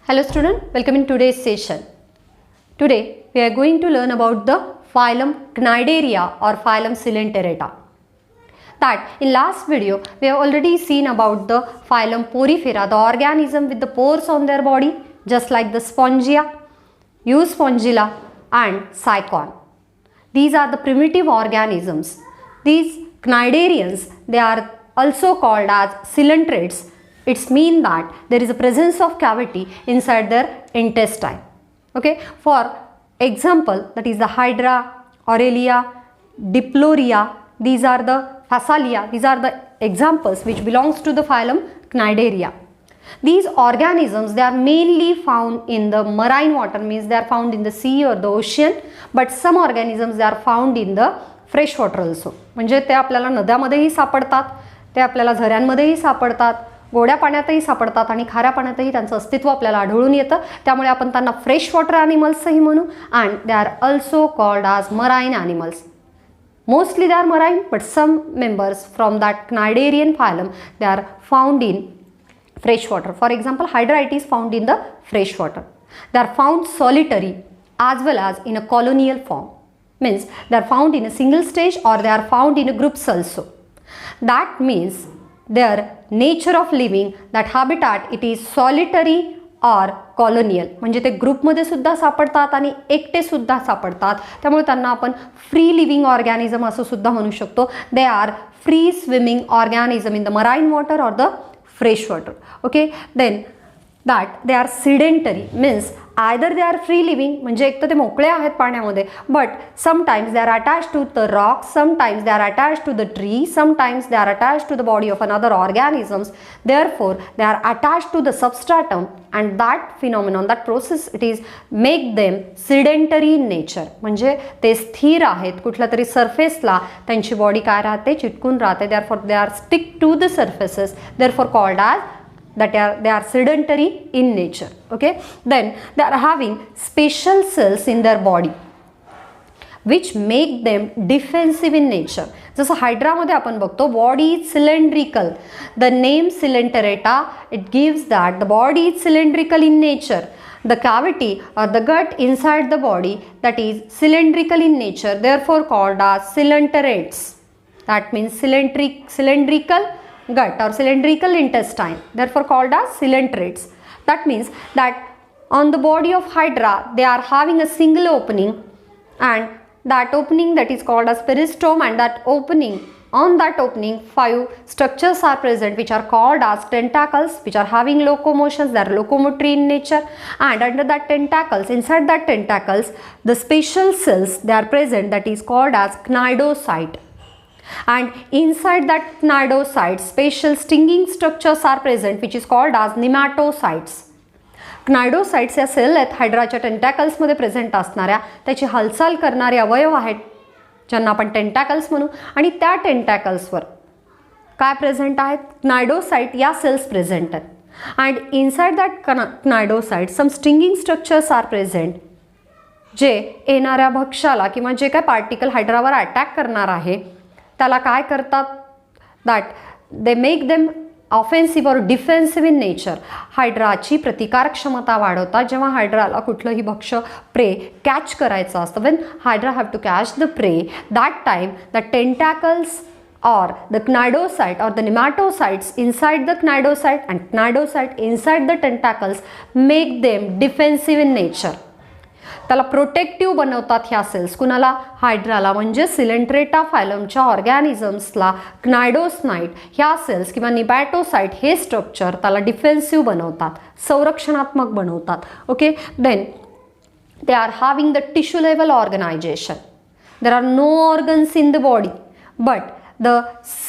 Hello student, welcome in today's session. Today we are going to learn about the phylum Cnidaria or phylum Coelenterata. That in last video we have already seen about the phylum Porifera, the organism with the pores on their body just like the Spongia, Euspongilla and Cycon. These are the primitive organisms. These cnidarians, they are also called as coelentrates. It's mean that there is a presence of cavity inside their intestine. Okay, for example, that is the Hydra, Aurelia, Diploria, these are the Phasalia, these are the examples which belongs to the phylum Cnidaria. These organisms, they are mainly found in the marine water, means they are found in the sea or the ocean, but some organisms they are found in the fresh water also. म्हणजे ते आपल्याला नद्यांमध्येही सापडतात, ते आपल्याला झऱ्यांमध्येही सापडतात, गोड्या पाण्यातही सापडतात आणि खाऱ्या पाण्यातही त्यांचं अस्तित्व आपल्याला आढळून येतं. त्यामुळे आपण त्यांना फ्रेश वॉटर ॲनिमल्सही म्हणू. And they are also called as marine animals. Mostly they are marine, but some members from that Cnidarian phylum, they are found in fresh water. For example, Hydra, it is found in the fresh water. They are found solitary as well as in a colonial form. Means they are found in a single stage or they are found in a groups also. That means their nature of living, that habitat, it is solitary or colonial. म्हणजे ते ग्रुपमध्ये सुद्धा सापडतात आणि एकटे सुद्धा सापडतात. त्यामुळे त्यांना आपण फ्री लिव्हिंग ऑर्गॅनिझम असं सुद्धा म्हणू शकतो. They are free swimming organism in the marine water और the fresh water. Okay, then that they are sedentary, means either they are free living, म्हणजे एक तर ते मोकळे आहेत पाण्यामध्ये, but sometimes they are attach to the rock, sometimes they are attach to the tree, sometimes they are attach to the body of another organisms. Therefore they are attach to the substratum and that phenomenon, that process, it is make them sedentary in nature. म्हणजे ते स्थिर आहेत, कुठल्या तरी सरफेसला त्यांची body काय राहते, चिटकून राहते. therefore they are stick to the surfaces, therefore called as that they are sedentary in nature. Okay, then they are having special cells in their body which make them defensive in nature. जसं हायड्रामध्ये आपण बघतो body is cylindrical. The name Coelenterata it gives that the body is cylindrical in nature. The cavity or the gut inside the body that is cylindrical in nature, therefore called as coelenterates. That means cylindrical gut or cylindrical intestine, therefore called as coelenterates. That means that on the body of Hydra they are having a single opening, and that opening that is called as peristome, and that opening, on that opening 5 structures are present which are called as tentacles, which are having locomotions, they are locomotory in nature. And under that tentacles, inside that tentacles, the special cells they are present that is called as cnidocyte. And inside that cnidocyte, special stinging structures are present which is called as nematocytes. क्नायडोसाइट्स या cell आहेत हायड्राच्या टेंटॅकल्समध्ये present असणाऱ्या, त्याची हालचाल करणारे अवयव आहेत ज्यांना आपण टेंटॅकल्स म्हणू. आणि त्या टेंटॅकल्सवर काय प्रेझेंट आहेत, क्नायडोसाइट या सेल्स प्रेझेंट आहेत. And inside that cnidocyte some stinging structures are present, जे येणाऱ्या भक्ष्याला किंवा जे काय पार्टिकल हायड्रावर अटॅक करणार आहे त्याला काय करतात, that they make them offensive और डिफेन्सिव्ह इन नेचर. हायड्राची प्रतिकार क्षमता वाढवतात. जेव्हा हायड्राला कुठलंही भक्ष्य प्रे कॅच करायचं असतं, when hydra have to catch the prey, that time the tentacles or the cnidocyte or the nematocytes inside the cnidocyte and cnidocyte inside the tentacles make them defensive in nature. त्याला protective बनवतात ह्या sales. कुणाला, हायड्राला, म्हणजे Coelenterata फायलमच्या ऑर्गॅनिझम्सला क्नायडोसाइट ह्या sales किंवा निमॅटोसाइट हे structure त्याला defensive बनवतात, संरक्षणात्मक बनवतात. Okay, then they are having the tissue level organization. There are no organs in the body, but the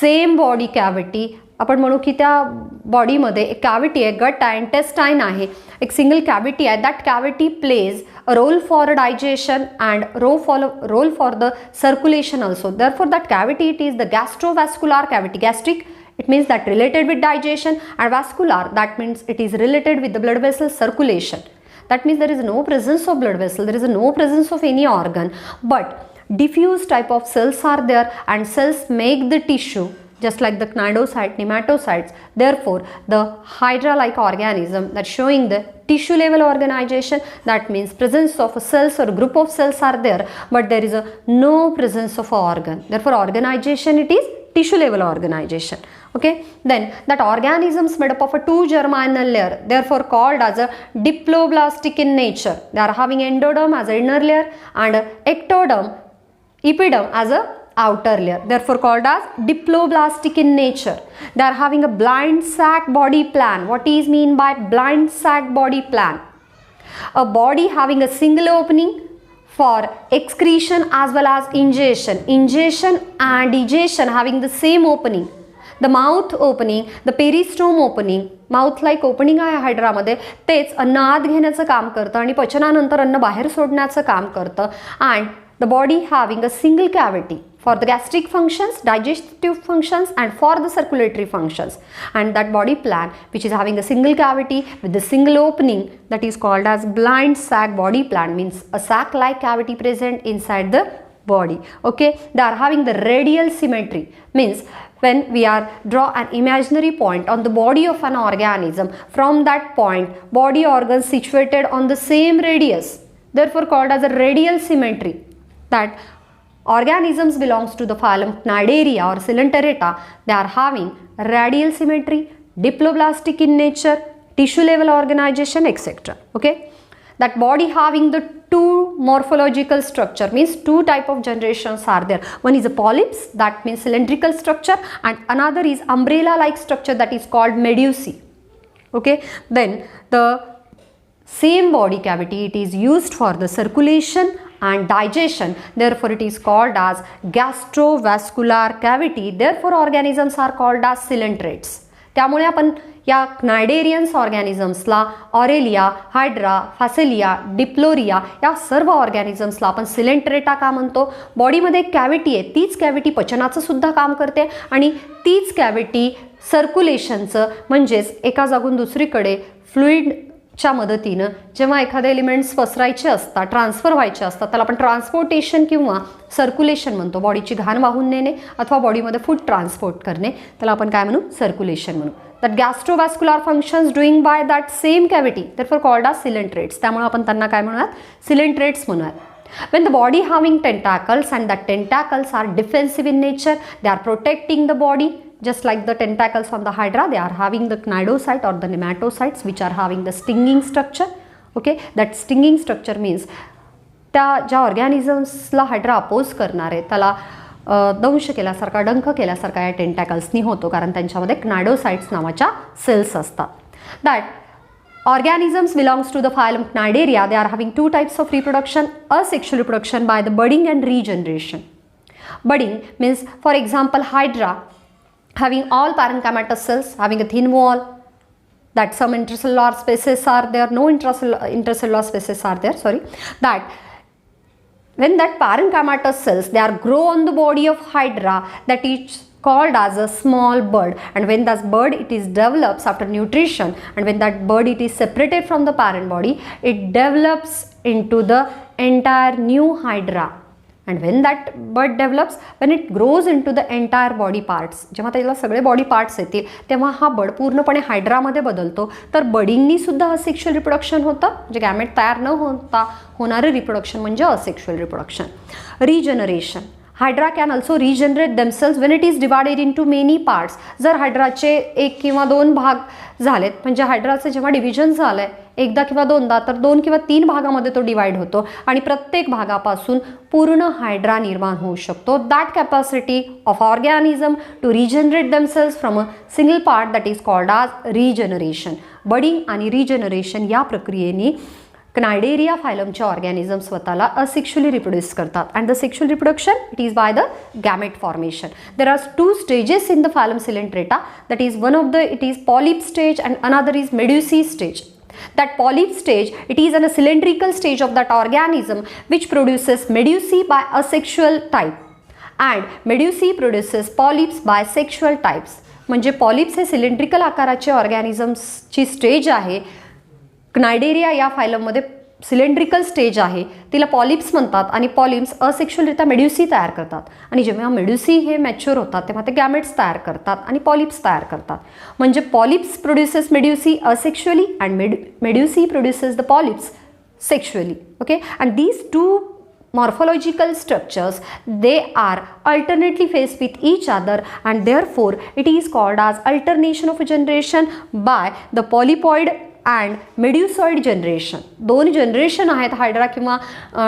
same body cavity, आपण म्हणू की त्या बॉडीमध्ये एक कॅव्हिटी आहे, गट आहे, इंटेस्टाईन आहे, एक सिंगल कॅव्हिटी आहे. That cavity plays a role for digestion and role for the circulation also. therefore that cavity it is the gastrovascular cavity. Gastric, it means that related with digestion, and vascular, that means it is related with the blood vessel circulation. That means there is no presence of blood vessel, there is no presence of any organ, but diffuse type of cells are there, and cells make the tissue just like the cnidocyte, nematocytes. Therefore, the hydra-like organism that showing the tissue level organization, that means presence of cells or group of cells are there, but there is no presence of organ. Therefore, organization it is tissue level organization. Okay, then that organism is made up of a two germinal layer, therefore called as a diploblastic in nature. They are having endoderm as an inner layer and ectoderm, epidem as a outer layer, therefore called as diploblastic in nature. They are having a blind sac body plan. What is mean by blind sac body plan? A body having a single opening for excretion as well as ingestion. Ingestion and egestion having the same opening. The mouth opening, the peristome opening, mouth like opening आहे हायड्रामध्ये, तेच अन्न आत घेण्याचं काम करतं आणि पचनानंतर अन्न बाहेर सोडण्याचं काम करतं. And the body having a single cavity for the gastric functions, digestive functions and for the circulatory functions, and that body plan which is having a single cavity with the single opening, that is called as blind sac body plan, means a sac like cavity present inside the body. Okay, they are having the radial symmetry, means when we are draw an imaginary point on the body of an organism, from that point body organs situated on the same radius, therefore called as a radial symmetry. That organisms belongs to the phylum Cnidaria or Coelenterata. They are having radial symmetry, diploblastic in nature, tissue level organization, etc. Okay, that body having the two morphological structure, means two type of generations are there. One is a polyps, that means cylindrical structure, and another is umbrella like structure, that is called medusae. Okay, then the same body cavity, it is used for the circulation and digestion, therefore it is called as gastrovascular cavity. Therefore organisms are called as coelentrates. त्यामुळे आपण या क्नायडेरियन्स ऑर्गॅनिझम्सला Aurelia, hydra, फासेलिया, डिप्लोरिया या सर्व ऑर्गॅनिझम्सला आपण Coelenterata का म्हणतो? बॉडीमध्ये एक cavity आहे, तीच कॅव्हिटी पचनाचं सुद्धा काम करते आणि तीच कॅव्हिटी सर्क्युलेशनचं, म्हणजेच एका जागून दुसरीकडे फ्लुइडच्या मदतीनं जेव्हा एखादे एलिमेंट्स पसरायचे असतात, ट्रान्सफर व्हायचे असतात, त्याला आपण ट्रान्सपोर्टेशन किंवा सर्क्युलेशन म्हणतो. बॉडीची घाण वाहून नेणे अथवा बॉडीमध्ये फूड ट्रान्सपोर्ट करणे, त्याला आपण काय म्हणू? सर्क्युलेशन म्हणू. that gastrovascular functions doing by that same cavity, therefore called as coelentrates. त्यामुळे आपण त्यांना काय म्हणूयात? coelentrates म्हणूयात. When the body having tentacles and that tentacles are defensive in nature, they are protecting the body, just like the tentacles on the hydra, they are having the cnidocyte or the nematocytes which are having the stinging structure. Okay, that stinging structure means त्या ज्या ऑर्गॅनिझम्सला hydra oppose करणार आहे त्याला दंश केल्यासारखा, डंख केल्यासारखा या टेंटॅकल्सनी होतो, कारण त्यांच्यामध्ये क्नायडोसाइट्स नावाच्या सेल्स असतात. That organisms belongs to the phylum Cnidaria. They are having two types of reproduction: asexual reproduction by the budding and regeneration. Budding means, for example, hydra having all parenchymatous cells having a thin wall, that some intracellular spaces are there, no intercellular spaces are there, sorry, that when that parenchymatous cells they are grow on the body of hydra, that is called as a small bud, and when that bud it is develops after nutrition, and when that bud it is separated from the parent body, it develops into the entire new hydra. And when that bud develops, when it grows into the entire body parts, जेव्हा त्याला सगळे body parts येतील तेव्हा हा बड पूर्णपणे हायड्रामध्ये बदलतो. तर बडिंगनी सुद्धा असेक्शुअल रिप्रोडक्शन होतं, म्हणजे गॅमेट तयार न होता होणारे रिप्रोडक्शन म्हणजे asexual reproduction. Regeneration, hydra can also regenerate themselves when it is divided into many parts. जर हायड्राचे एक किंवा दोन भाग झालेत, म्हणजे हायड्राचं जेव्हा डिव्हिजन झालं आहे एकदा किंवा दोनदा, तर 2 किंवा 3 भागामध्ये तो डिवाइड होतो आणि प्रत्येक भागापासून पूर्ण हायड्रा निर्माण होऊ शकतो. That capacity of organism to regenerate themselves from a single part, that is called as regeneration. Budding आणि रिजनरेशन या प्रक्रियेने क्नायडेरिया फायलमचे ऑर्गॅनिझम स्वतःला असेक्शुअली रिप्रोड्यूस करतात. And the sexual reproduction it is by the gamete formation. There are 2 stages in the phylum Coelenterata, that is one of the it is polyp stage and another is medusae stage. That polyp stage it is in a cylindrical stage of that organism which produces medusae by asexual type, and medusae produces polyps by sexual types. म्हणजे polyps हे cylindrical आकाराचे ऑर्गॅनिझम्सची stage आहे. क्नायडेरिया या फायलममध्ये cylindrical stage आहे तिला polyps म्हणतात आणि polyps असेक्शुअलरित्या मेड्युसी तयार करतात आणि जेव्हा मेड्युसी हे मॅच्युअर होतात तेव्हा ते गॅमेट्स तयार करतात आणि पॉलिप्स तयार करतात. म्हणजे polyps produces medusae asexually and medusae produces the polyps sexually. Okay, and these two morphological structures, they are alternately faced with each other, and therefore it is called as alternation of generation by the polypoid and medusoid generation. दोन generation आहेत hydra किंवा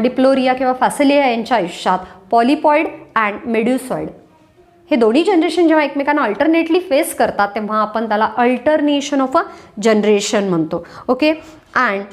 डिप्लोरिया किंवा फॅसिलिया यांच्या आयुष्यात, पॉलिपॉइड and मेड्युसॉइड. हे दोन्ही generation जेव्हा एकमेकांना alternately face करतात तेव्हा आपण त्याला अल्टरनेशन ऑफ अ जनरेशन म्हणतो. Okay, and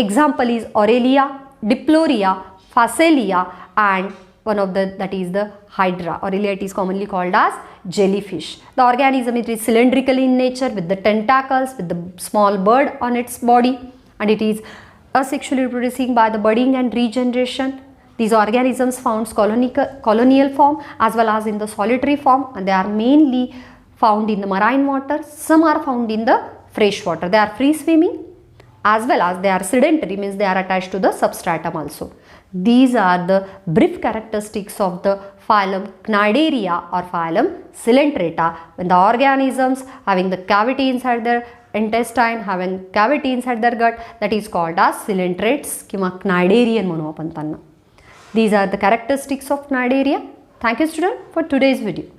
example is Aurelia, Diploria, Phacelia, and one of that is the Hydra. Aurelia, it is commonly called as jellyfish. The organism is cylindrical in nature with the tentacles, with the small bird on its body, and it is asexually reproducing by the budding and regeneration. These organisms found colonial form as well as in the solitary form, and they are mainly found in the marine water. Some are found in the fresh water. They are free swimming as well as they are sedentary, means they are attached to the substratum also. These are the brief characteristics of the phylum Cnidaria or phylum Coelenterata, when the organisms having the cavity inside their intestine, having cavity inside their gut, that is called as coelenterates किंवा Cnidarian म्हणू आपण त्यांना. These are the characteristics of Cnidaria. Thank you student for today's video.